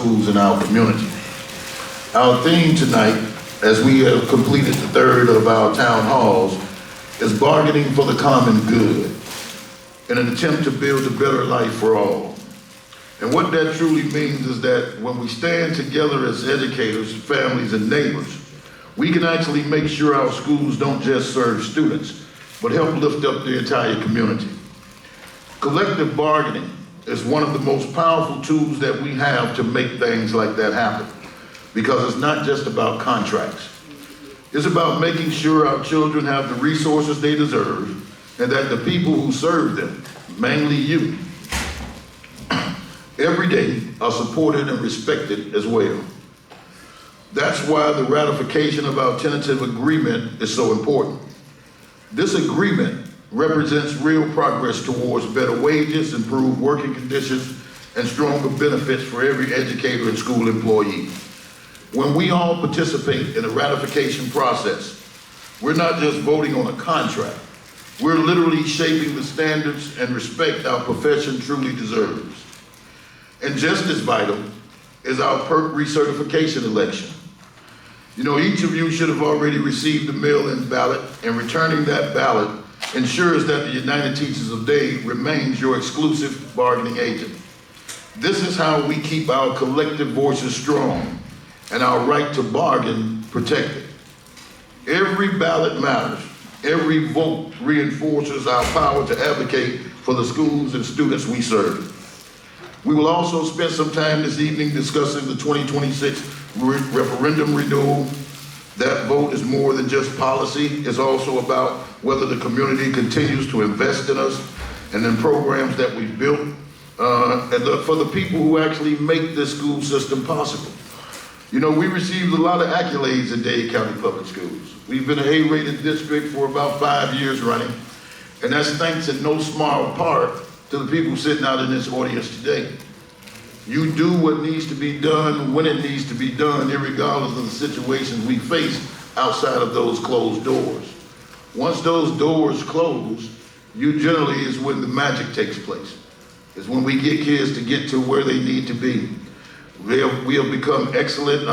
schools in our community. Our theme tonight, as we have completed the third of our town halls, is bargaining for the common good in an attempt to build a better life for all. And what that truly means is that when we stand together as educators, families, and neighbors, we can actually make sure our schools don't just serve students, but help lift up the entire community. Collective bargaining is one of the most powerful tools that we have to make things like that happen, because it's not just about contracts. It's about making sure our children have the resources they deserve and that the people who serve them, mainly you, every day are supported and respected as well. That's why the ratification of our tentative agreement is so important. This agreement represents real progress towards better wages, improved working conditions, and stronger benefits for every educator and school employee. When we all participate in the ratification process, we're not just voting on a contract, we're literally shaping the standards and respect our profession truly deserves. And just as vital is our PERC recertification election. You know, each of you should have already received the mail-in ballot, and returning that ballot ensures that the United Teachers of Dade remains your exclusive bargaining agent. This is how we keep our collective voices strong and our right to bargain protected. Every ballot matters. Every vote reinforces our power to advocate for the schools and students we serve. We will also spend some time this evening discussing the 2026 referendum renewal. That vote is more than just policy. It's also about whether the community continues to invest in us and in programs that we've built, and for the people who actually make this school system possible. You know, we received a lot of accolades in Dade County Public Schools. We've been an A-rated district for about 5 years running, and that's thanks in no small part to the people sitting out in this audience today. You do what needs to be done when it needs to be done, irregardless of the situations we face outside of those closed doors. Once those doors close, you generally is when the magic takes place. It's when we get kids to get to where they need to be. We have become excellent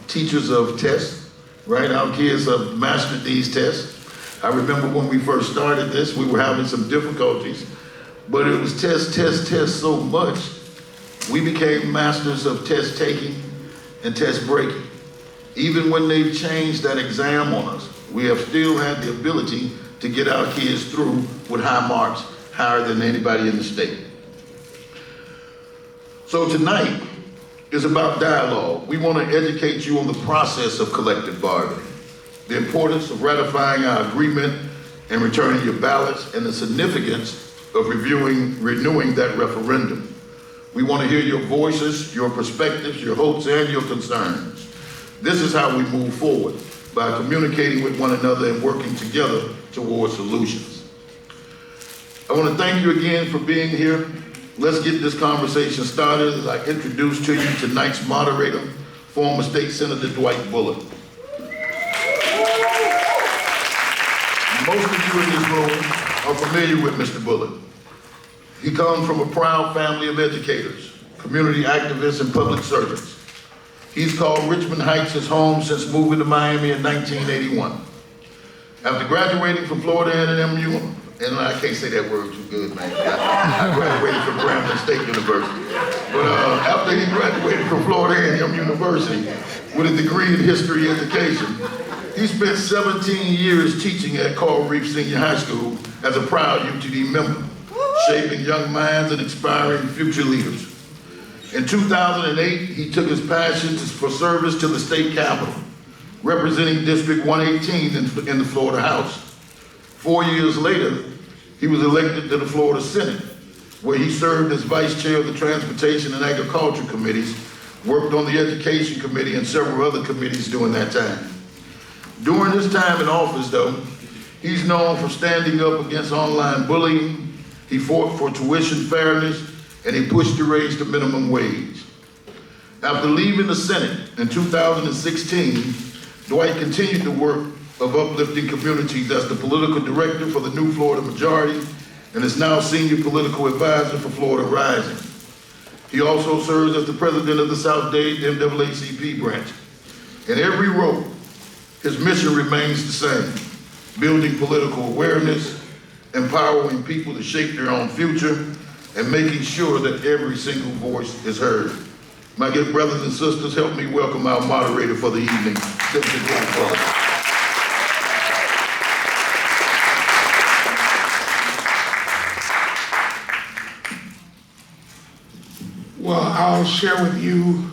teachers of tests, right? Our kids have mastered these tests. I remember when we first started this, we were having some difficulties, but it was test so much, we became masters of test taking and test breaking. Even when they've changed that exam on us, we have still had the ability to get our kids through with high marks, higher than anybody in the state. So tonight is about dialogue. We want to educate you on the process of collective bargaining, the importance of ratifying our agreement and returning your ballots, and the significance of renewing that referendum. We want to hear your voices, your perspectives, your hopes, and your concerns. This is how we move forward, by communicating with one another and working together towards solutions. I want to thank you again for being here. Let's get this conversation started as I introduce to you tonight's moderator, former State Senator Dwight Bullitt. Most of you in this room are familiar with Mr. Bullitt. He comes from a proud family of educators, community activists, and public servants. He's called Richmond Heights his home since moving to Miami in 1981. After graduating from Florida A&M, and I can't say that word too good, man. I graduated from Grambling State University. But after he graduated from Florida A&M University with a degree in history education, he spent 17 years teaching at Coral Reef Senior High School as a proud UTD member, shaping young minds and inspiring future leaders. In 2008, he took his passion for service to the state capitol, representing District 118 in the Florida House. 4 years later, he was elected to the Florida Senate, where he served as vice chair of the Transportation and Agriculture Committees, worked on the Education Committee and several other committees during that time. During his time in office, though, he's known for standing up against online bullying. He fought for tuition fairness, and he pushed to raise the minimum wage. After leaving the Senate in 2016, Dwight continued the work of uplifting communities as the political director for the New Florida Majority and is now senior political advisor for Florida Rising. He also serves as the president of the South Dade NAACP branch. In every role, his mission remains the same: building political awareness, empowering people to shape their own future, and making sure that every single voice is heard. My good brothers and sisters, help me welcome our moderator for the evening, Senator James Forrest. Well, I'll share with you,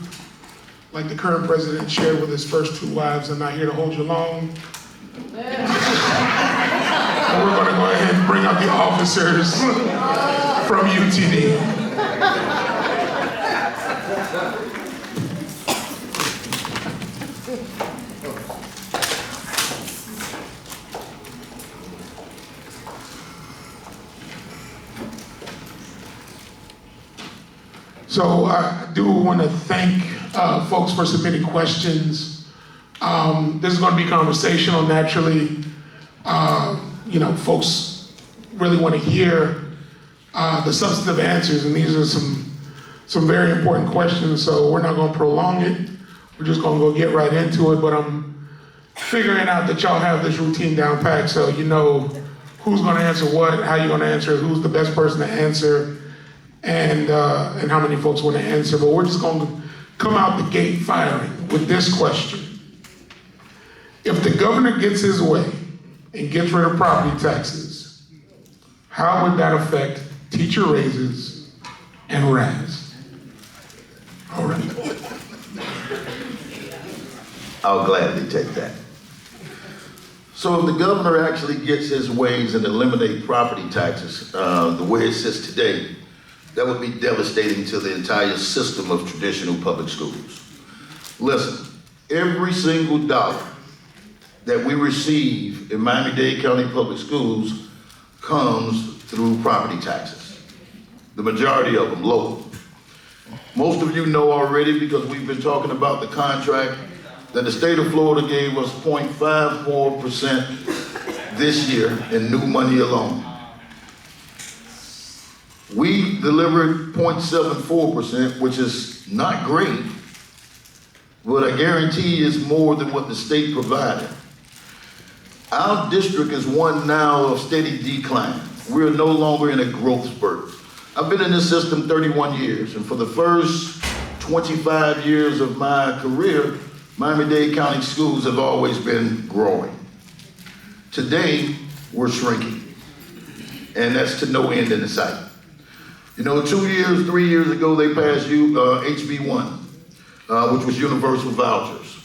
like the current president shared with his first two wives. I'm not here to hold you long. And we're going to go ahead and bring up the officers from UTD. So I do want to thank folks for submitting questions. This is going to be conversational naturally. Folks really want to hear the substantive answers, and these are some very important questions, so we're not going to prolong it. We're just going to go get right into it, but I'm figuring out that y'all have this routine down pat, so you know who's going to answer what, how you're going to answer it, who's the best person to answer, and how many folks want to answer. But we're just going to come out the gate firing with this question. If the governor gets his way and gets rid of property taxes, how would that affect teacher raises and RAS? All right. I'll gladly take that. So if the governor actually gets his ways and eliminate property taxes the way it sits today, that would be devastating to the entire system of traditional public schools. Listen, every single dollar that we receive in Miami-Dade County Public Schools comes through property taxes. The majority of them local. Most of you know already, because we've been talking about the contract, that the state of Florida gave us 0.54% this year in new money alone. We delivered 0.74%, which is not great, but I guarantee is more than what the state provided. Our district is one now of steady decline. We're no longer in a growth spurt. I've been in this system 31 years, and for the first 25 years of my career, Miami-Dade County schools have always been growing. Today, we're shrinking, and that's to no end in sight. 3 years ago, they passed HB1, which was universal vouchers.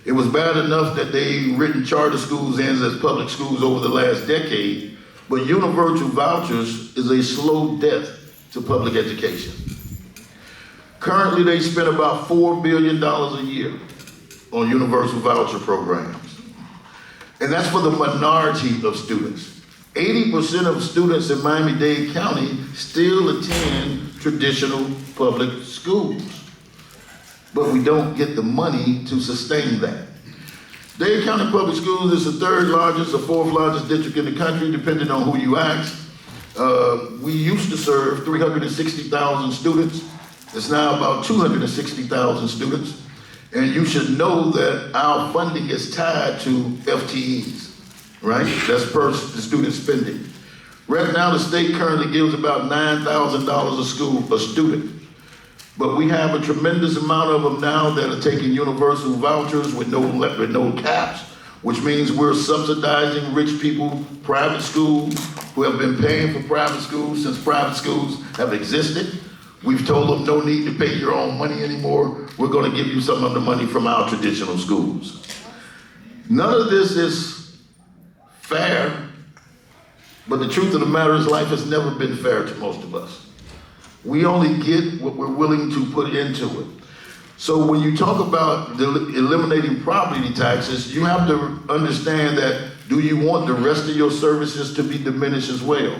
It was bad enough that they written charter schools in as public schools over the last decade, but universal vouchers is a slow death to public education. Currently, they spend about $4 billion a year on universal voucher programs. And that's for the minority of students. 80% of students in Miami-Dade County still attend traditional public schools, but we don't get the money to sustain that. Dade County Public Schools is the third largest or fourth largest district in the country, depending on who you ask. We used to serve 360,000 students. It's now about 260,000 students. And you should know that our funding is tied to FTEs, right? That's per student spending. Right now, the state currently gives about $9,000 a student. But we have a tremendous amount of them now that are taking universal vouchers with no caps, which means we're subsidizing rich people, private schools, who have been paying for private schools since private schools have existed. We've told them no need to pay your own money anymore. We're going to give you some of the money from our traditional schools. None of this is fair, but the truth of the matter is life has never been fair to most of us. We only get what we're willing to put into it. So when you talk about eliminating property taxes, you have to understand that, do you want the rest of your services to be diminished as well?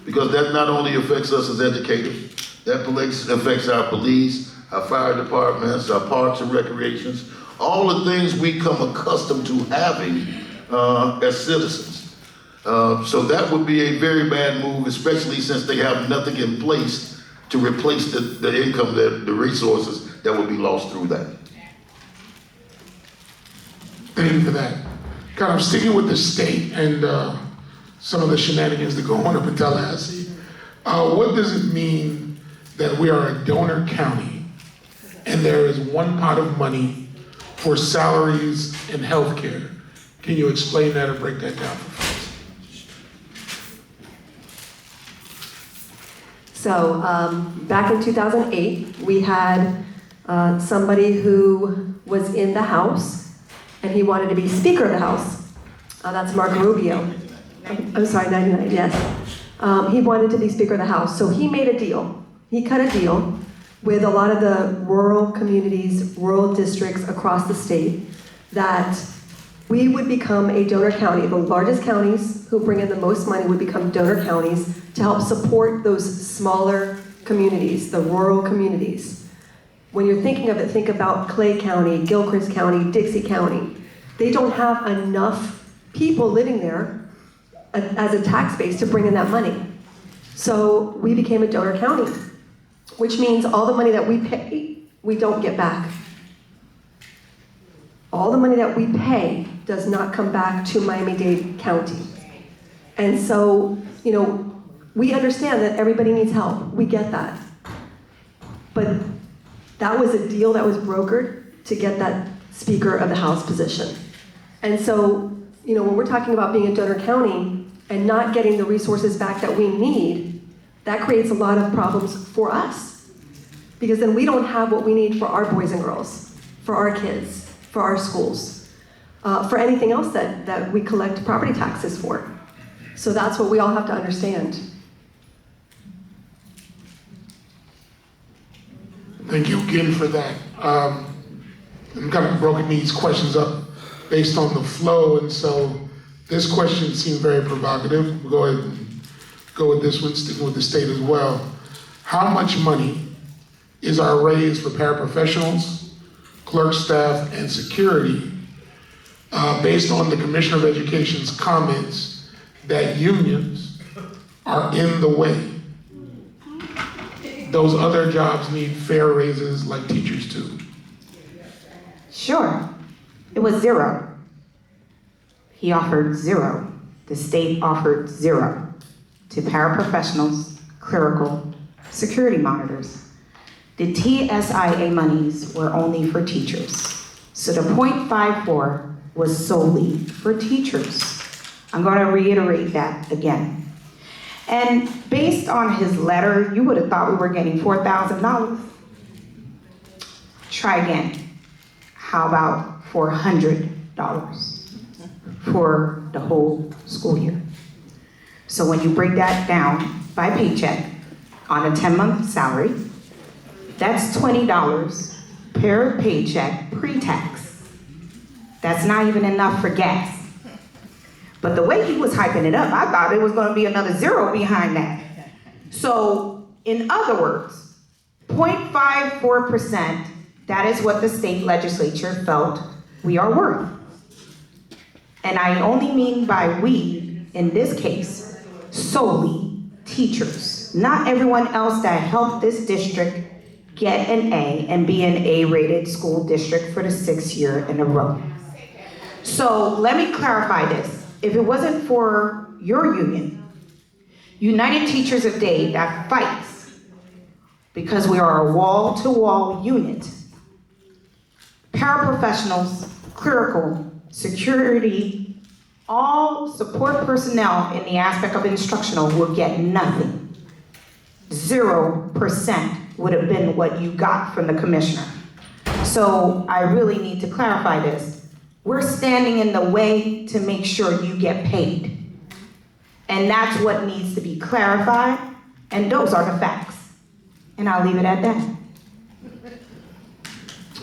Because that not only affects us as educators, that affects our police, our fire departments, our parks and recreations, all the things we come accustomed to having as citizens. So that would be a very bad move, especially since they have nothing in place to to replace the income, the resources that would be lost through that. Thank you for that. Kind of sticking with the state and some of the shenanigans that go on up in Tallahassee. What does it mean that we are a donor county and there is one pot of money for salaries and health care? Can you explain that or break that down for folks? So back in 2008, we had somebody who was in the House, and he wanted to be Speaker of the House. That's Marco Rubio. I'm sorry, 99, yes. He wanted to be Speaker of the House. So he made a deal. He cut a deal with a lot of the rural communities, rural districts across the state, that we would become a donor county. The largest counties who bring in the most money would become donor counties to help support those smaller communities, the rural communities. When you're thinking of it, think about Clay County, Gilchrist County, Dixie County. They don't have enough people living there as a tax base to bring in that money. So we became a donor county, which means all the money that we pay, we don't get back. All the money that we pay does not come back to Miami-Dade County. And so, you know, we understand that everybody needs help. We get that. But that was a deal that was brokered to get that Speaker of the House position. And so, you know, when we're talking about being a donor county and not getting the resources back that we need, that creates a lot of problems for us. Because then we don't have what we need for our boys and girls, for our kids, for our schools, for anything else that we collect property taxes for. So that's what we all have to understand. Thank you again for that. I'm kind of broken these questions up based on the flow, and so this question seemed very provocative. We'll go ahead and go with this one, sticking with the state as well. How much money is our raise for paraprofessionals, clerk staff, and security based on the Commissioner of Education's comments that unions are in the way? Those other jobs need fair raises like teachers do. Sure, it was zero. He offered zero. The state offered zero to paraprofessionals, clerical, security monitors. The TSIA monies were only for teachers. So the 0.54 was solely for teachers. I'm going to reiterate that again. And based on his letter, you would have thought we were getting $4,000. Try again. How about $400 for the whole school year? So when you break that down by paycheck on a 10-month salary, that's $20 per paycheck pre-tax. That's not even enough for gas. But the way he was hyping it up, I thought it was going to be another zero behind that. So, in other words, 0.54%, that is what the state legislature felt we are worth. And I only mean by we, in this case, solely teachers. Not everyone else that helped this district get an A and be an A-rated school district for the 6th year in a row. So let me clarify this. If it wasn't for your union, United Teachers of Dade, that fights because we are a wall-to-wall unit, paraprofessionals, clerical, security, all support personnel in the aspect of instructional will get nothing. 0% would have been what you got from the commissioner. So I really need to clarify this. We're standing in the way to make sure you get paid. And that's what needs to be clarified, and those are the facts. And I'll leave it at that.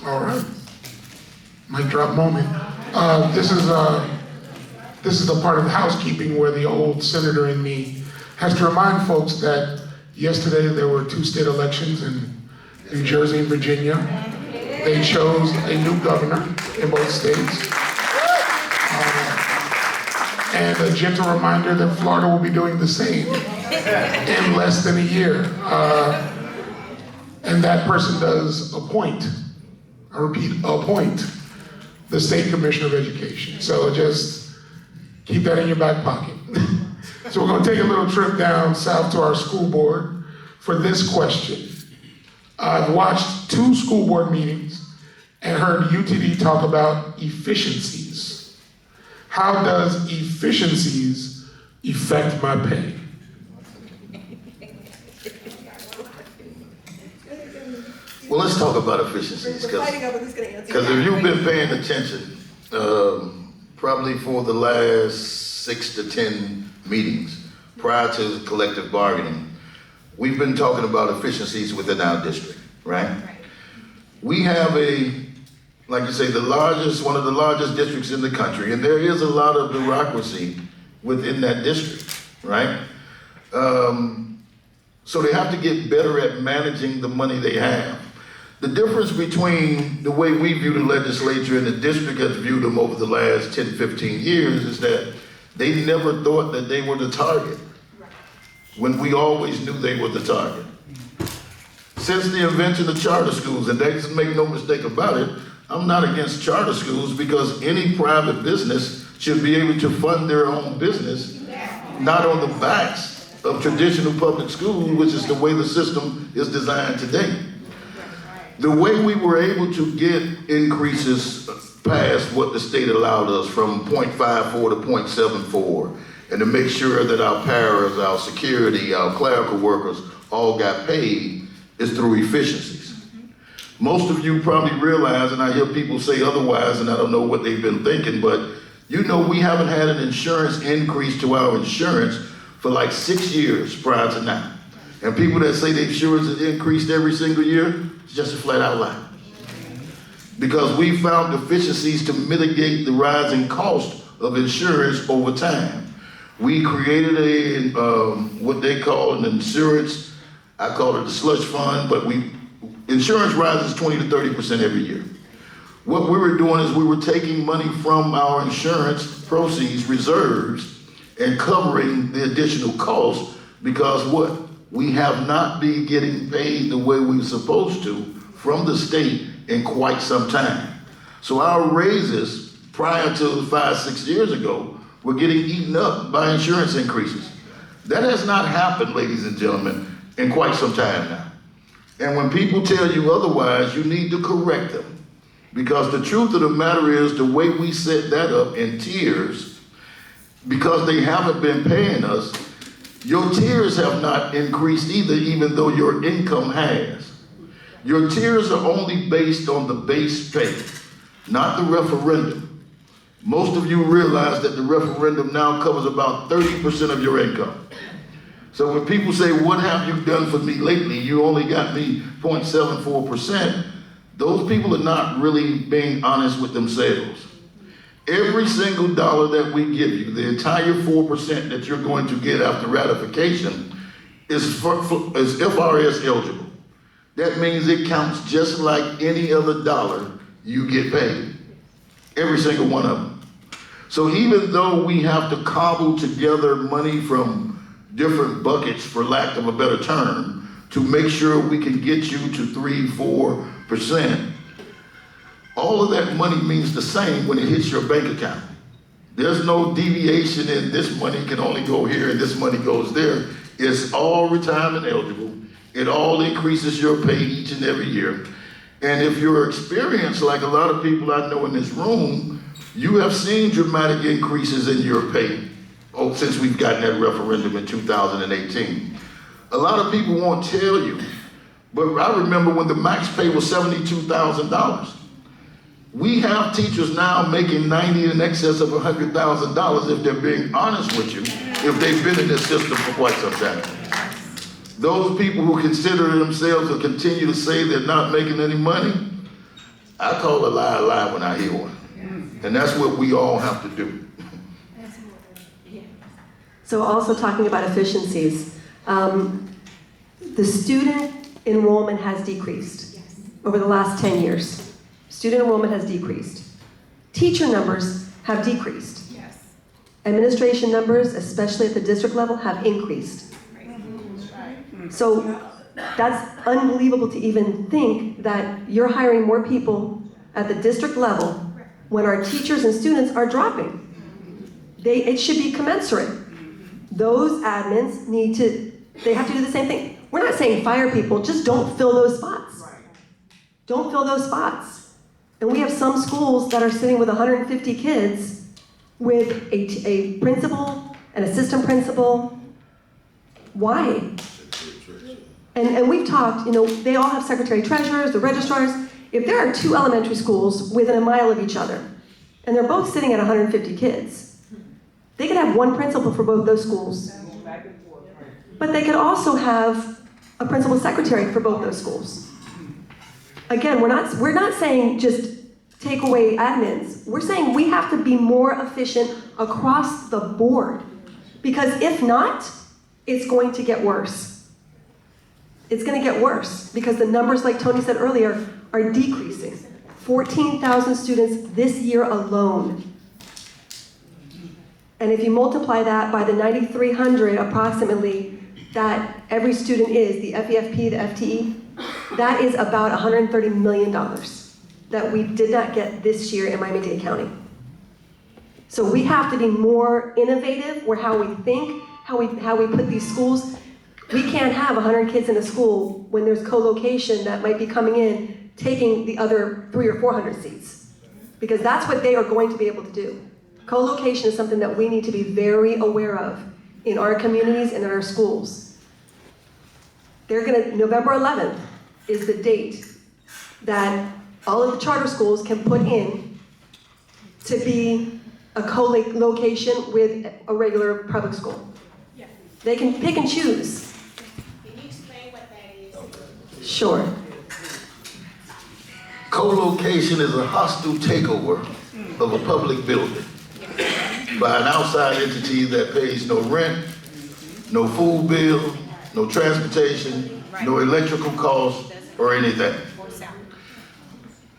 All right. Mic drop moment. This is the part of the housekeeping where the old senator in me has to remind folks that yesterday there were 2 state elections in New Jersey and Virginia. They chose a new governor in both states. And a gentle reminder that Florida will be doing the same in less than a year. And that person does appoint, I repeat, appoint the State Commissioner of Education. So just keep that in your back pocket. So we're gonna take a little trip down south to our school board for this question. I've watched 2 school board meetings and heard UTD talk about efficiencies. How does efficiencies affect my pay? Well, let's talk about efficiencies, because if you've been paying attention, probably for the last 6 to 10 meetings prior to collective bargaining, we've been talking about efficiencies within our district, right? We have like you say, one of the largest districts in the country, and there is a lot of bureaucracy within that district, right? So they have to get better at managing the money they have. The difference between the way we view the legislature and the district has viewed them over the last 10, 15 years is that they never thought that they were the target, when we always knew they were the target. Since the invention of charter schools, and they just make no mistake about it, I'm not against charter schools, because any private business should be able to fund their own business, not on the backs of traditional public schools, which is the way the system is designed today. The way we were able to get increases past what the state allowed us, from 0.54 to 0.74, and to make sure that our paras, our security, our clerical workers all got paid, is through efficiencies. Most of you probably realize, and I hear people say otherwise, and I don't know what they've been thinking, but you know we haven't had an insurance increase to our insurance for like 6 years prior to now. And people that say the insurance has increased every single year, it's just a flat out lie. Because we found efficiencies to mitigate the rising cost of insurance over time. We created what they call an insurance, I call it the slush fund, but insurance rises 20 to 30% every year. What we were doing is we were taking money from our insurance proceeds, reserves, and covering the additional costs, because what? We have not been getting paid the way we were supposed to from the state in quite some time. So our raises prior to 5, 6 years ago were getting eaten up by insurance increases. That has not happened, ladies and gentlemen, in quite some time now. And when people tell you otherwise, you need to correct them. Because the truth of the matter is, the way we set that up in tiers, because they haven't been paying us, your tiers have not increased either, even though your income has. Your tiers are only based on the base pay, not the referendum. Most of you realize that the referendum now covers about 30% of your income. So when people say, what have you done for me lately? You only got me 0.74%. Those people are not really being honest with themselves. Every single dollar that we give you, the entire 4% that you're going to get after ratification, is FRS eligible. That means it counts just like any other dollar you get paid. Every single one of them. So even though we have to cobble together money from different buckets, for lack of a better term, to make sure we can get you to 3-4%, all of that money means the same when it hits your bank account. There's no deviation in this money can only go here and this money goes there. It's all retirement eligible. It all increases your pay each and every year. And if you're experienced, like a lot of people I know in this room, you have seen dramatic increases in your pay since we've gotten that referendum in 2018. A lot of people won't tell you, but I remember when the max pay was $72,000. We have teachers now making $90,000 in excess of $100,000 if they're being honest with you, if they've been in this system for quite some time. Those people who consider themselves or continue to say they're not making any money, I call a lie when I hear one. And that's what we all have to do. So also talking about efficiencies, the student enrollment has decreased over the last 10 years. Student enrollment has decreased. Teacher numbers have decreased. Yes. Administration numbers, especially at the district level, have increased. So That's unbelievable to even think that you're hiring more people at the district level when our teachers and students are dropping. It should be commensurate. Those admins they have to do the same thing. We're not saying fire people, just don't fill those spots. Don't fill those spots. And we have some schools that are sitting with 150 kids with a principal, an assistant principal. Why? And we've talked, they all have secretary treasurers, the registrars. If there are two elementary schools within a mile of each other, and they're both sitting at 150 kids, they could have one principal for both those schools. But they could also have a principal secretary for both those schools. Again, we're not saying just take away admins. We're saying we have to be more efficient across the board. Because if not, it's going to get worse. It's going to get worse because the numbers, like Tony said earlier, are decreasing. 14,000 students this year alone. And if you multiply that by the 9,300 approximately that every student is, the FEFP, the FTE, that is about $130 million that we did not get this year in Miami-Dade County. So we have to be more innovative with how we think, how we put these schools. We can't have 100 kids in a school when there's co-location that might be coming in, taking the other 300 or 400 seats. Because that's what they are going to be able to do. Co-location is something that we need to be very aware of in our communities and in our schools. November 11th is the date that all of the charter schools can put in to be a co-location with a regular public school. Yeah. They can pick and choose. Can you explain what that is? Sure. Co-location is a hostile takeover of a public building by an outside entity that pays no rent, no food bill, no transportation, no electrical costs, or anything.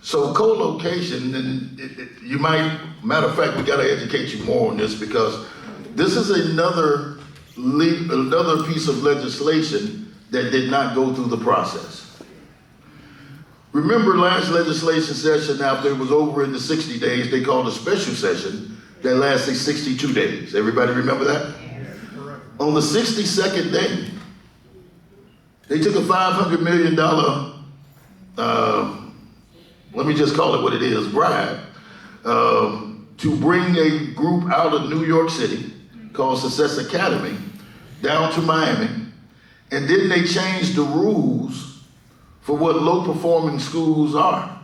So co-location, and matter of fact, we gotta educate you more on this because this is another piece of legislation that did not go through the process. Remember last legislation session, after it was over in the 60 days, they called a special session that lasted 62 days. Everybody remember that? On the 62nd day, they took a $500 million, let me just call it what it is, bribe, to bring a group out of New York City called Success Academy down to Miami. And then they changed the rules for what low-performing schools are.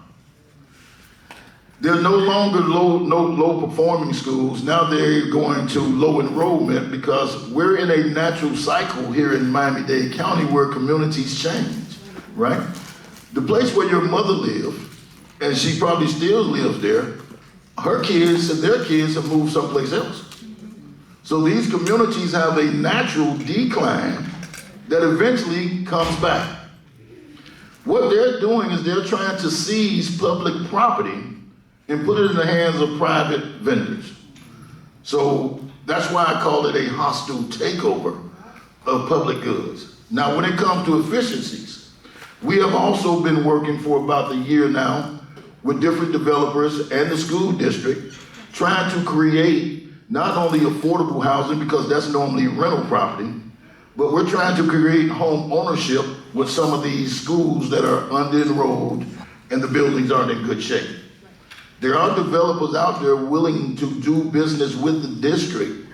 They're no longer low-performing schools. Now they're going to low enrollment because we're in a natural cycle here in Miami-Dade County where communities change, right? The place where your mother lived, and she probably still lives there, her kids and their kids have moved someplace else. So these communities have a natural decline that eventually comes back. What they're doing is they're trying to seize public property and put it in the hands of private vendors. So that's why I call it a hostile takeover of public goods. Now, when it comes to efficiencies, we have also been working for about a year now with different developers and the school district trying to create not only affordable housing, because that's normally rental property, but we're trying to create home ownership with some of these schools that are under-enrolled and the buildings aren't in good shape. There are developers out there willing to do business with the district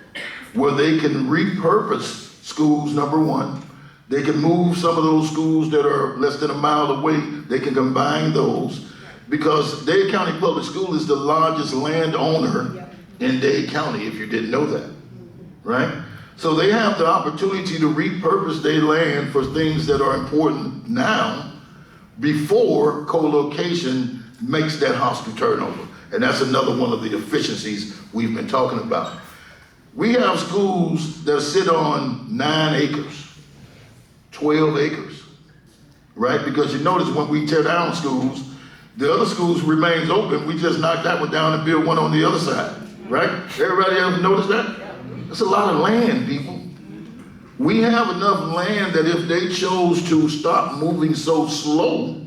where they can repurpose schools, number one. They can move some of those schools that are less than a mile away. They can combine those because Dade County Public School is the largest landowner in Dade County, if you didn't know that, right? So they have the opportunity to repurpose their land for things that are important now before co-location makes that hostile turnover. And that's another one of the efficiencies we've been talking about. We have schools that sit on 9 acres, 12 acres, right? Because you notice when we tear down schools, the other schools remains open. We just knock that one down and build one on the other side, right? Everybody ever notice that? That's a lot of land, people. We have enough land that if they chose to stop moving so slow,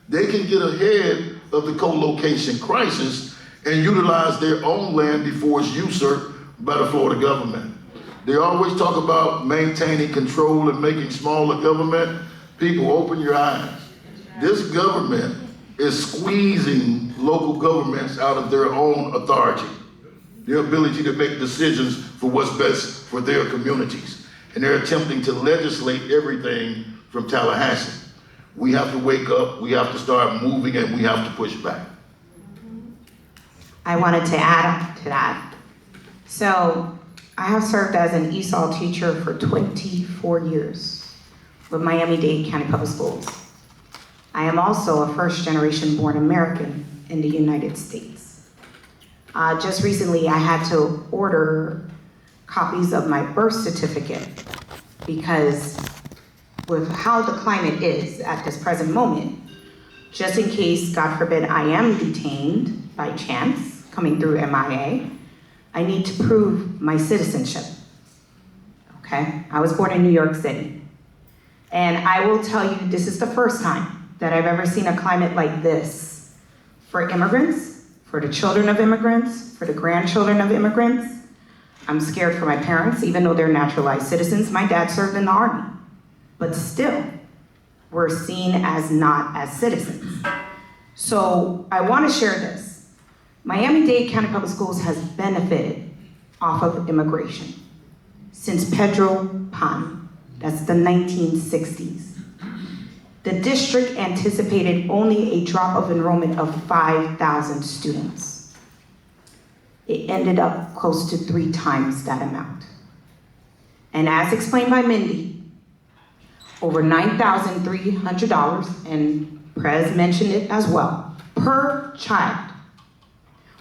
they can get ahead of the co-location crisis and utilize their own land before it's usurped by the Florida government. They always talk about maintaining control and making smaller government. People, open your eyes. This government is squeezing local governments out of their own authority, their ability to make decisions for what's best for their communities. And they're attempting to legislate everything from Tallahassee. We have to wake up, we have to start moving, and we have to push back. I wanted to add to that. So I have served as an ESOL teacher for 24 years with Miami-Dade County Public Schools. I am also a first-generation born American in the United States. Just recently, I had to order copies of my birth certificate because with how the climate is at this present moment, just in case, God forbid, I am detained by chance, coming through MIA, I need to prove my citizenship, okay? I was born in New York City. And I will tell you, this is the first time that I've ever seen a climate like this for immigrants, for the children of immigrants, for the grandchildren of immigrants. I'm scared for my parents, even though they're naturalized citizens. My dad served in the Army, but still, we're seen as not as citizens. So I want to share this. Miami-Dade County Public Schools has benefited off of immigration since Pedro Pan. That's the 1960s. The district anticipated only a drop of enrollment of 5,000 students. It ended up close to 3 times that amount. And as explained by Mindy, over $9,300, and Prez mentioned it as well, per child.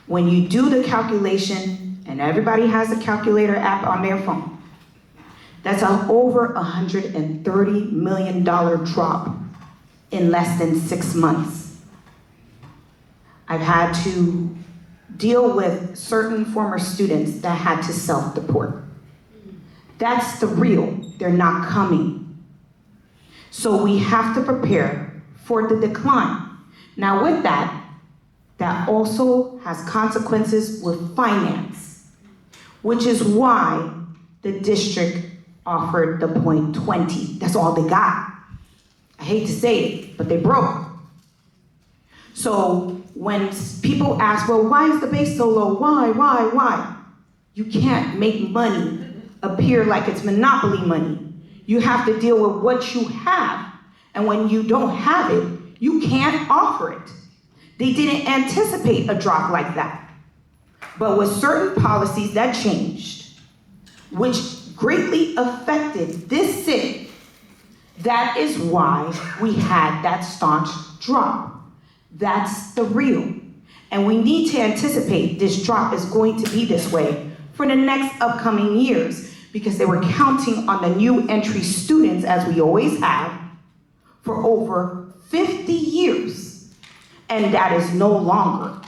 When you do the calculation, and everybody has a calculator app on their phone, that's an over $130 million drop in less than 6 months. I've had to deal with certain former students that had to self-deport. That's the real, they're not coming. So we have to prepare for the decline. Now with that, that also has consequences with finance, which is why the district offered the .20. That's all they got. I hate to say it, but they broke. So when people ask, well, why is the base so low? Why? You can't make money appear like it's monopoly money. You have to deal with what you have. And when you don't have it, you can't offer it. They didn't anticipate a drop like that. But with certain policies that changed, which greatly affected this city, that is why we had that staunch drop. That's the real. And we need to anticipate this drop is going to be this way for the next upcoming years because they were counting on the new entry students, as we always have, for over 50 years. And that is no longer.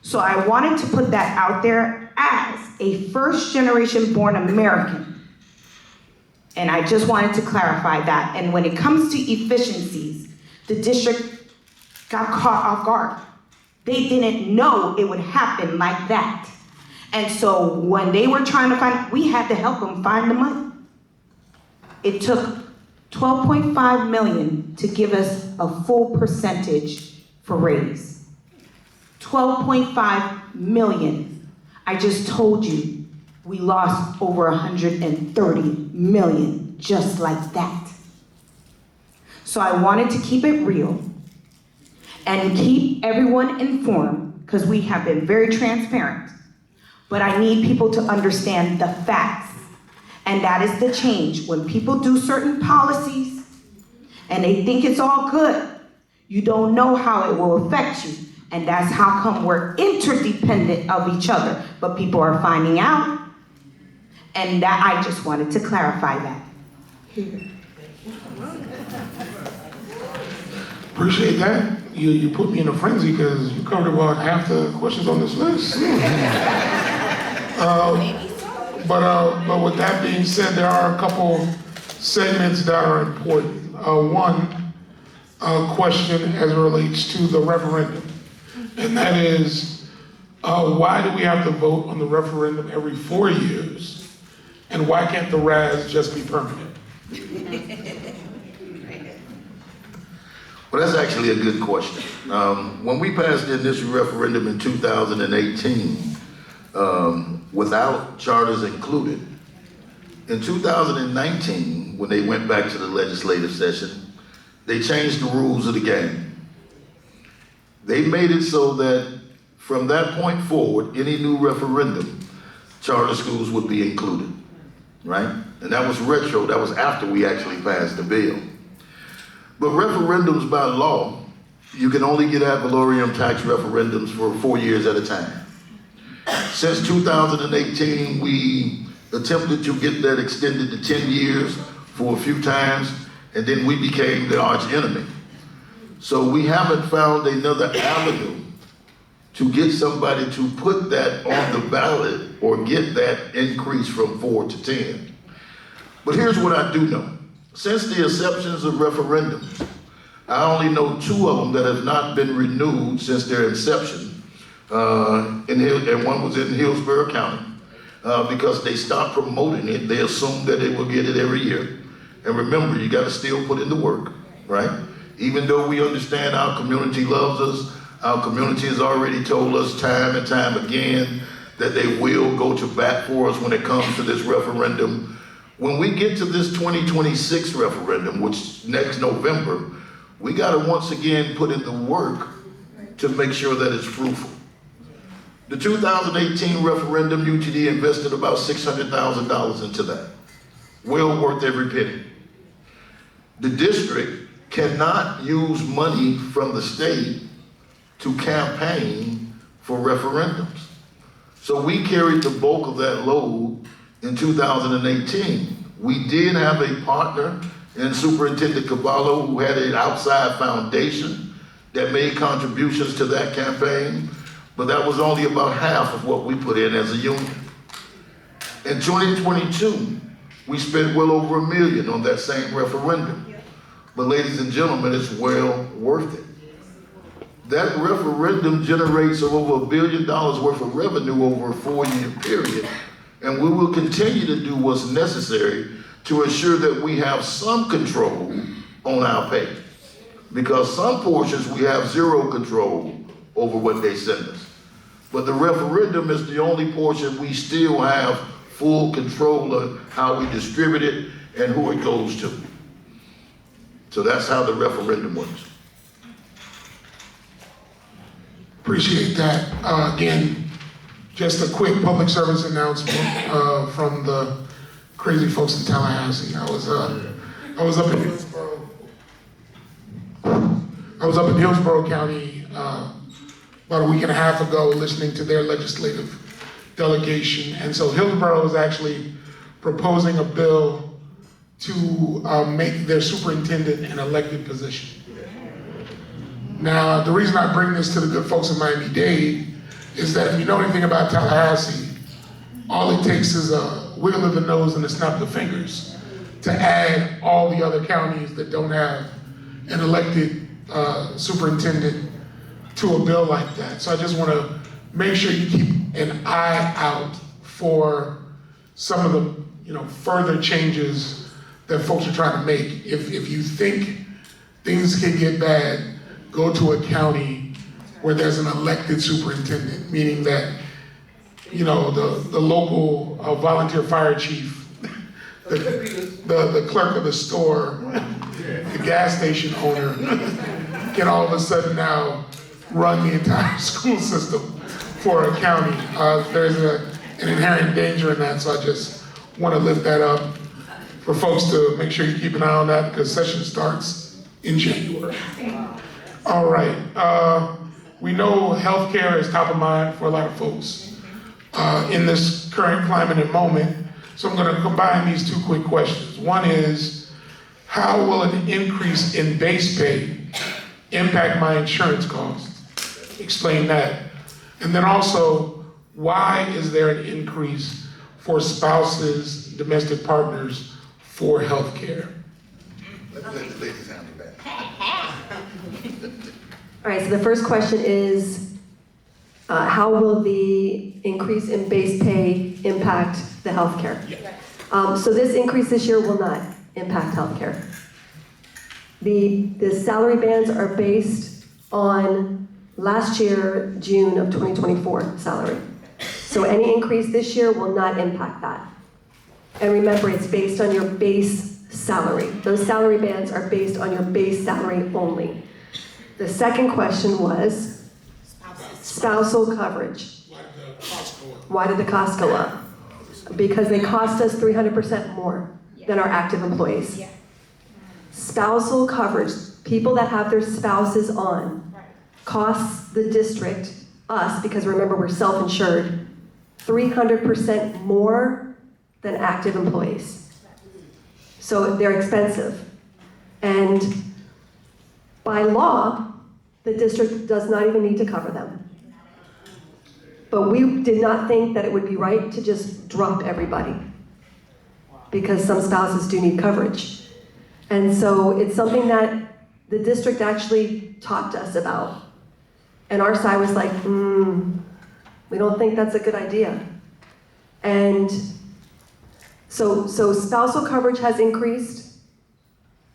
So I wanted to put that out there as a first-generation born American. And I just wanted to clarify that. And when it comes to efficiencies, the district got caught off guard. They didn't know it would happen like that. And so when they were trying to find, we had to help them find the money. It took $12.5 million to give us a full percentage for raise. $12.5 million. I just told you we lost over $130 million just like that. So I wanted to keep it real and keep everyone informed because we have been very transparent. But I need people to understand the facts. And that is the change. When people do certain policies and they think it's all good, you don't know how it will affect you. And that's how come we're interdependent of each other. But people are finding out. And that I just wanted to clarify that. Appreciate that. You put me in a frenzy because you covered about half the questions on this list. But with that being said, there are a couple segments that are important. One question as it relates to the referendum, and that is, why do we have to vote on the referendum every 4 years, and why can't the RAS just be permanent? Well, that's actually a good question. When we passed the initial referendum in 2018, without charters included, in 2019, when they went back to the legislative session, they changed the rules of the game. They made it so that from that point forward, any new referendum, charter schools would be included, right? And that was retro, that was after we actually passed the bill. But referendums by law, you can only get ad valorem tax referendums for 4 years at a time. Since 2018, we attempted to get that extended to 10 years for a few times, and then we became the arch enemy. So we haven't found another avenue to get somebody to put that on the ballot or get that increase from 4 to 10. But here's what I do know. Since the inceptions of referendums, I only know 2 of them that have not been renewed since their inception, and one was in Hillsborough County, because they stopped promoting it. They assumed that they will get it every year. And remember, you gotta still put in the work, right? Even though we understand our community loves us, our community has already told us time and time again that they will go to bat for us when it comes to this referendum. When we get to this 2026 referendum, which next November, we gotta once again put in the work to make sure that it's fruitful. The 2018 referendum, UTD invested about $600,000 into that. Well worth every penny. The district cannot use money from the state to campaign for referendums. So we carried the bulk of that load in 2018. We did have a partner in Superintendent Caballo who had an outside foundation that made contributions to that campaign, but that was only about half of what we put in as a union. In 2022, we spent well over $1 million on that same referendum. But ladies and gentlemen, it's well worth it. That referendum generates over $1 billion worth of revenue over a 4-year period. And we will continue to do what's necessary to ensure that we have some control on our pay. Because some portions we have zero control over what they send us. But the referendum is the only portion we still have full control of how we distribute it and who it goes to. So that's how the referendum works. Appreciate that. Again, just a quick public service announcement from the crazy folks in Tallahassee. I was up in Hillsborough. I was up in Hillsborough County about a week and a half ago, listening to their legislative delegation, and so Hillsborough is actually proposing a bill to make their superintendent an elected position. Now, the reason I bring this to the good folks in Miami-Dade is that if you know anything about Tallahassee, all it takes is a wiggle of the nose and a snap of the fingers to add all the other counties that don't have an elected superintendent to a bill like that. So I just want to make sure you keep an eye out for some of the further changes that folks are trying to make. If you think things can get bad, go to a county where there's an elected superintendent, meaning that the local volunteer fire chief, the clerk of the store, the gas station owner can all of a sudden now run the entire school system for a county. There's an inherent danger in that, so I just want to lift that up for folks to make sure you keep an eye on that because session starts in January. All right, we know healthcare is top of mind for a lot of folks in this current climate and moment, so I'm going to combine these 2 quick questions. One is, how will an increase in base pay impact my insurance costs? Explain that. And then also, why is there an increase for spouses, domestic partners for healthcare. Let the ladies handle that. All right, so the first question is, how will the increase in base pay impact the healthcare? So this increase this year will not impact healthcare. The salary bands are based on last year, June of 2024 salary. So any increase this year will not impact that. And remember, it's based on your base salary. Those salary bands are based on your base salary only. The second question was spousal coverage. Why did the cost go up? Because they cost us 300% more than our active employees. Spousal coverage, people that have their spouses on, costs the district, us, because remember we're self-insured, 300% more than active employees. So they're expensive. And by law, the district does not even need to cover them. But we did not think that it would be right to just drop everybody, because some spouses do need coverage. And so it's something that the district actually talked to us about. And our side was like, we don't think that's a good idea. And so spousal coverage has increased.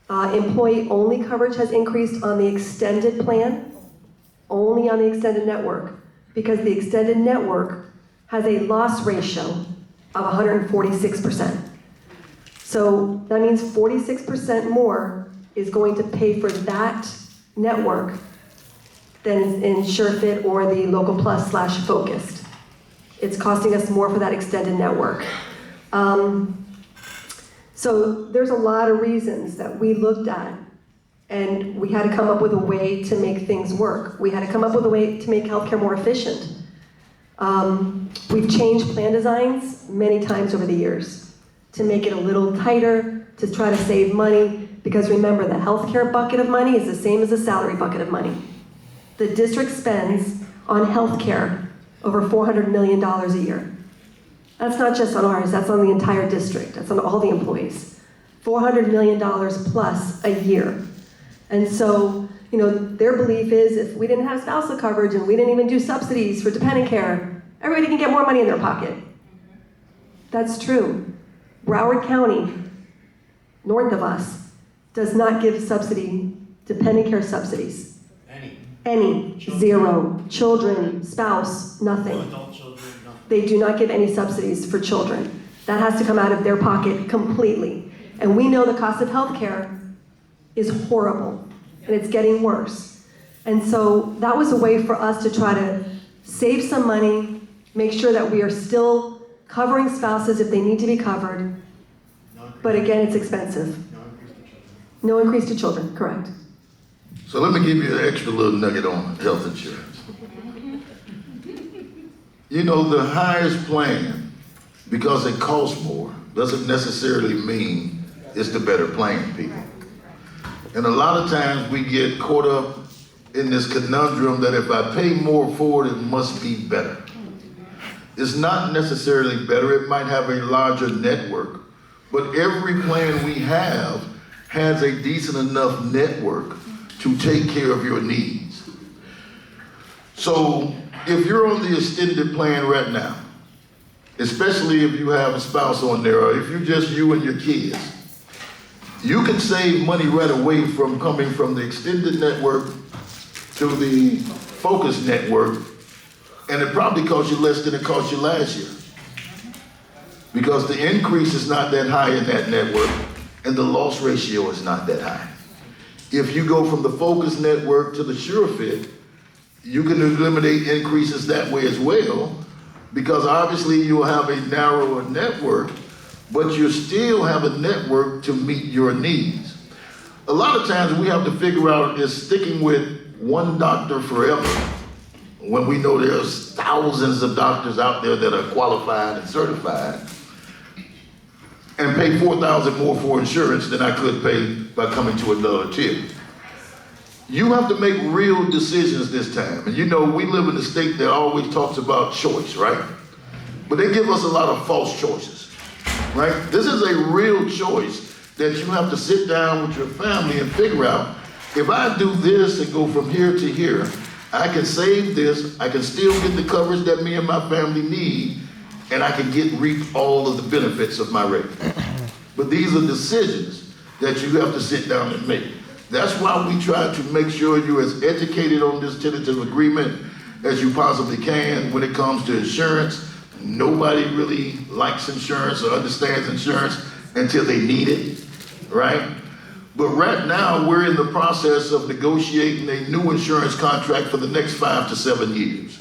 Employee-only coverage has increased on the extended plan, only on the extended network, because the extended network has a loss ratio of 146%. So that means 46% more is going to pay for that network than in SureFit or the Local Plus / Focused. It's costing us more for that extended network. So there's a lot of reasons that we looked at, and we had to come up with a way to make things work. We had to come up with a way to make healthcare more efficient. We've changed plan designs many times over the years to make it a little tighter, to try to save money, because remember, the healthcare bucket of money is the same as the salary bucket of money. The district spends on healthcare over $400 million a year. That's not just on ours, that's on the entire district, that's on all the employees. $400 million plus a year. And so, their belief is if we didn't have spousal coverage and we didn't even do subsidies for dependent care, everybody can get more money in their pocket. That's true. Broward County, north of us, does not give dependent care subsidies. Any. Zero. Children, spouse, nothing. Adult children, no. They do not give any subsidies for children. That has to come out of their pocket completely. And we know the cost of healthcare is horrible, and it's getting worse. And so that was a way for us to try to save some money, make sure that we are still covering spouses if they need to be covered. But again, it's expensive. No increase to children, correct. So let me give you an extra little nugget on health insurance. The highest plan, because it costs more, doesn't necessarily mean it's the better plan, people. And a lot of times we get caught up in this conundrum that if I pay more for it, it must be better. It's not necessarily better. It might have a larger network, but every plan we have has a decent enough network to take care of your needs. So if you're on the extended plan right now, especially if you have a spouse on there, or if you're just you and your kids, you can save money right away from coming from the extended network to the focused network, and it probably costs you less than it cost you last year. Because the increase is not that high in that network, and the loss ratio is not that high. If you go from the focused network to the SureFit, you can eliminate increases that way as well, because obviously you'll have a narrower network, but you still have a network to meet your needs. A lot of times we have to figure out is sticking with one doctor forever, when we know there's thousands of doctors out there that are qualified and certified, and pay $4,000 more for insurance than I could pay by coming to another tier. You have to make real decisions this time. And we live in a state that always talks about choice, right? but they give us a lot of false choices, right? This is a real choice that you have to sit down with your family and figure out, if I do this and go from here to here, I can save this, I can still get the coverage that me and my family need, and I can reap all of the benefits of my rate. But these are decisions that you have to sit down and make. That's why we try to make sure you're as educated on this tentative agreement as you possibly can when it comes to insurance. Nobody really likes insurance or understands insurance until they need it, right? But right now, we're in the process of negotiating a new insurance contract for the next 5 to 7 years.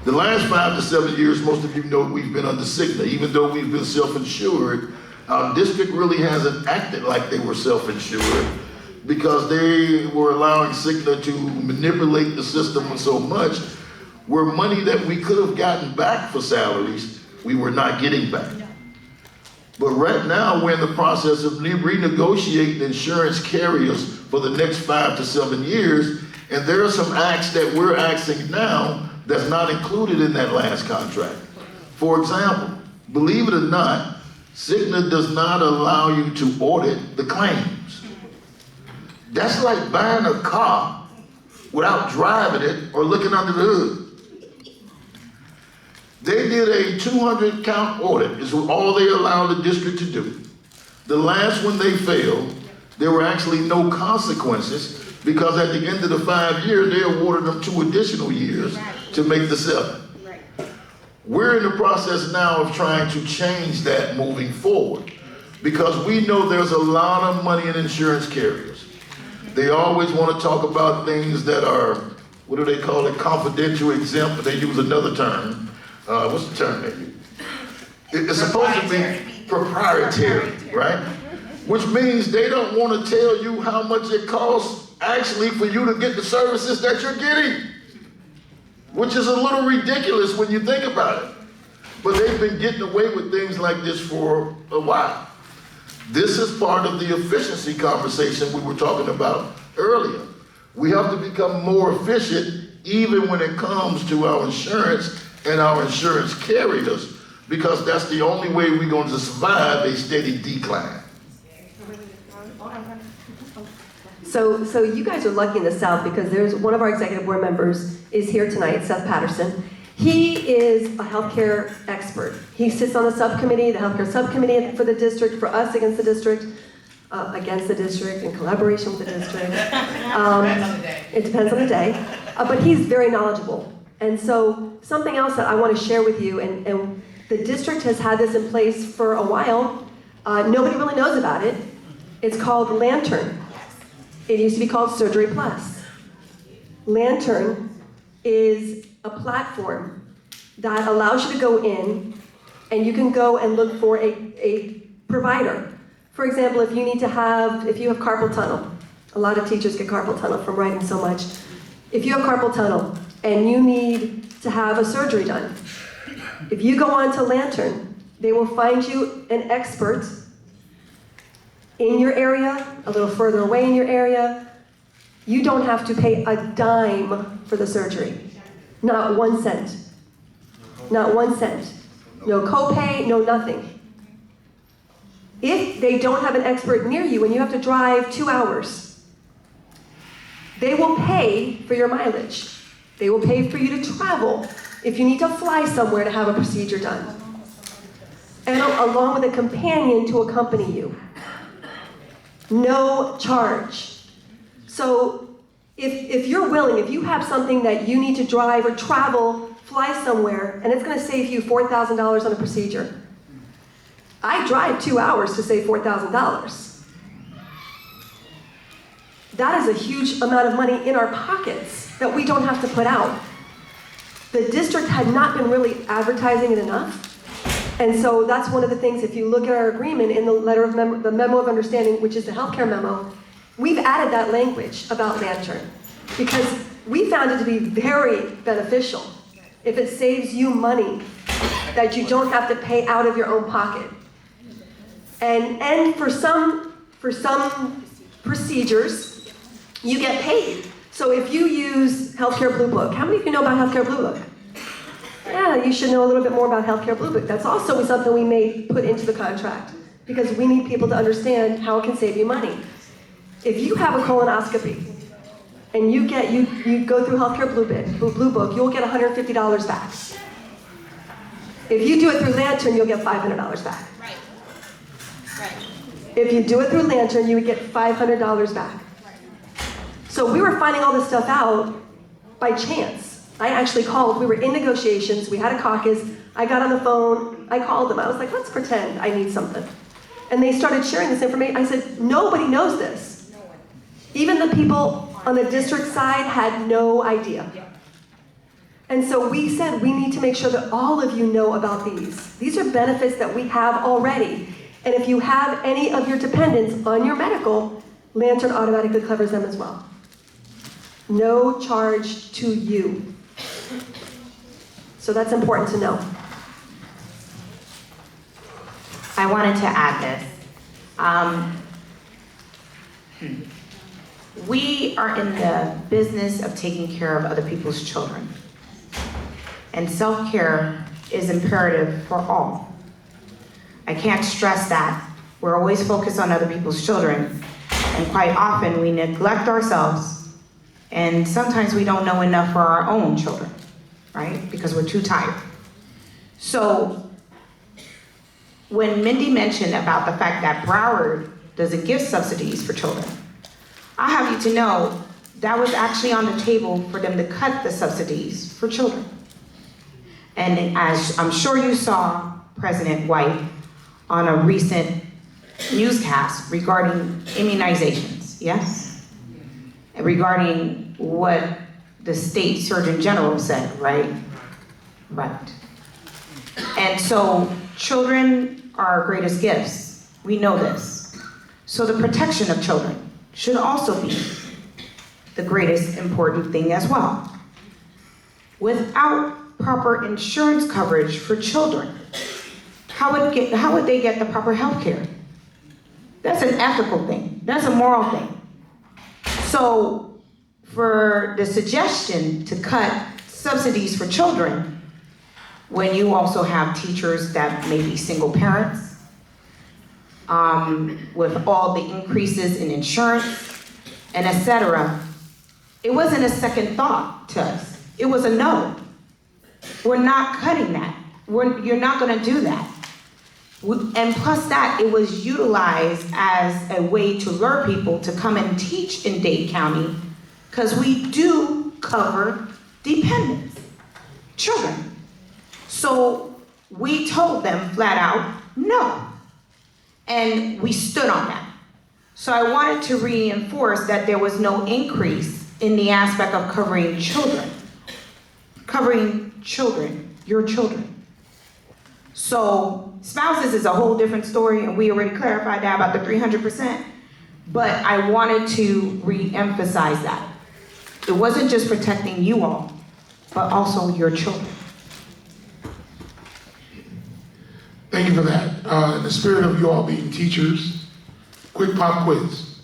The last 5 to 7 years, most of you know we've been under Cigna. Even though we've been self-insured, our district really hasn't acted like they were self-insured because they were allowing Cigna to manipulate the system so much where money that we could have gotten back for salaries, we were not getting back. But right now, we're in the process of renegotiating insurance carriers for the next 5 to 7 years, and there are some acts that we're asking now that's not included in that last contract. For example, believe it or not, Cigna does not allow you to audit the claims. That's like buying a car without driving it or looking under the hood. They did a 200 count audit, is all they allowed the district to do. The last one they failed, there were actually no consequences because at the end of the 5 years, they awarded them 2 additional years to make the 7. We're in the process now of trying to change that moving forward because we know there's a lot of money in insurance carriers. They always want to talk about things that are, what do they call it, confidential, exempt, but they use another term. What's the term they use? It's supposed to be proprietary, right? Which means they don't want to tell you how much it costs actually for you to get the services that you're getting, which is a little ridiculous when you think about it. But they've been getting away with things like this for a while. This is part of the efficiency conversation we were talking about earlier. We have to become more efficient even when it comes to our insurance and our insurance carriers, because that's the only way we're going to survive a steady decline. So you guys are lucky in the South because there's one of our executive board members is here tonight, Seth Patterson. He is a healthcare expert. He sits on the subcommittee, the healthcare subcommittee for the district, for us against the district, in collaboration with the district. It depends on the day. But he's very knowledgeable. And so something else that I want to share with you, and the district has had this in place for a while. Nobody really knows about it. It's called Lantern. It used to be called Surgery Plus. Lantern is a platform that allows you to go in and you can go and look for a provider. For example, if you have carpal tunnel, a lot of teachers get carpal tunnel from writing so much. If you have carpal tunnel and you need to have a surgery done, if you go on to Lantern, they will find you an expert in your area, a little further away in your area. You don't have to pay a dime for the surgery. Not 1 cent. Not 1 cent. No copay, no nothing. If they don't have an expert near you and you have to drive 2 hours, they will pay for your mileage. They will pay for you to travel if you need to fly somewhere to have a procedure done. And along with a companion to accompany you. No charge. So if you're willing, if you have something that you need to drive or travel, fly somewhere, and it's going to save you $4,000 on a procedure. I drive 2 hours to save $4,000. That is a huge amount of money in our pockets that we don't have to put out. The district had not been really advertising it enough. And so that's one of the things, if you look at our agreement in the letter of the memo of understanding, which is the healthcare memo, we've added that language about Lantern because we found it to be very beneficial if it saves you money that you don't have to pay out of your own pocket. And for some procedures, you get paid. So if you use Healthcare Blue Book, how many of you know about Healthcare Blue Book? Yeah, you should know a little bit more about Healthcare Blue Book. That's also something we may put into the contract because we need people to understand how it can save you money. If you have a colonoscopy and you go through Healthcare Blue Book, you'll get $150 back. If you do it through Lantern, you'll get $500 back. Right. Right. If you do it through Lantern, you would get $500 back. So we were finding all this stuff out by chance. I actually called, we were in negotiations, we had a caucus, I got on the phone, I called them, I was like, let's pretend I need something. And they started sharing this information. I said, nobody knows this. Even the people on the district side had no idea. And so we said, we need to make sure that all of you know about these. These are benefits that we have already. And if you have any of your dependents on your medical, Lantern automatically covers them as well. No charge to you. So that's important to know. I wanted to add this. We are in the business of taking care of other people's children. And self-care is imperative for all. I can't stress that. We're always focused on other people's children. And quite often we neglect ourselves, and sometimes we don't know enough for our own children, right? Because we're too tired. So when Mindy mentioned about the fact that Broward doesn't give subsidies for children, I have you to know that was actually on the table for them to cut the subsidies for children. And as I'm sure you saw President White on a recent newscast regarding immunizations, yes? And regarding what the state Surgeon General said, right? Right. And so children are our greatest gifts. We know this. So the protection of children should also be the greatest important thing as well. Without proper insurance coverage for children, how would they get the proper health care? That's an ethical thing. That's a moral thing. So for the suggestion to cut subsidies for children when you also have teachers that may be single parents, with all the increases in insurance and etc., it wasn't a second thought to us. It was a no. We're not cutting that. You're not going to do that. And plus that, it was utilized as a way to lure people to come and teach in Dade County, because we do cover dependents, children. So we told them flat out, no. And we stood on that. So I wanted to reinforce that there was no increase in the aspect of covering children. Covering children, your children. So spouses is a whole different story, and we already clarified that about the 300%, but I wanted to re-emphasize that. It wasn't just protecting you all, but also your children. Thank you for that. In the spirit of you all being teachers, quick pop quiz.